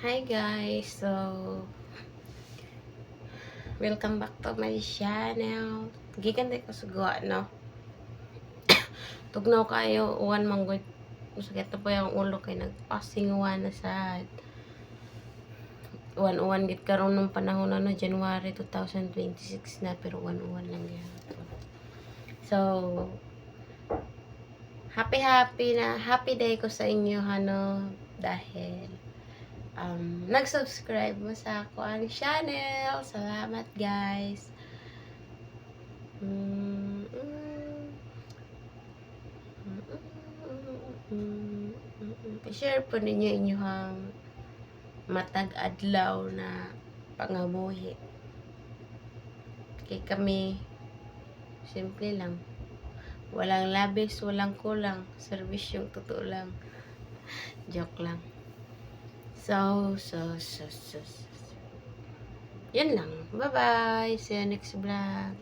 Hi guys, so welcome back to my channel. Gikan di ko sugawa, no? Tugnaw kayo, uwan manggod. Masakit na po yung ulo kay nagpasinguan na sad. Uwan-uwan git karon nung panahon na, no? January 2026 na, pero uwan-uwan lang yan. So, happy day ko sa inyo, ano? Dahil nag-subscribe mo sa ako ang channel. Salamat guys. I-share po ninyo inyong matag adlaw na pangamuhi. Kay kami, simple lang. Walang labis, walang kulang. Serbisyong totoo lang. Joke lang. So. Yun lang. Bye-bye. See you next vlog.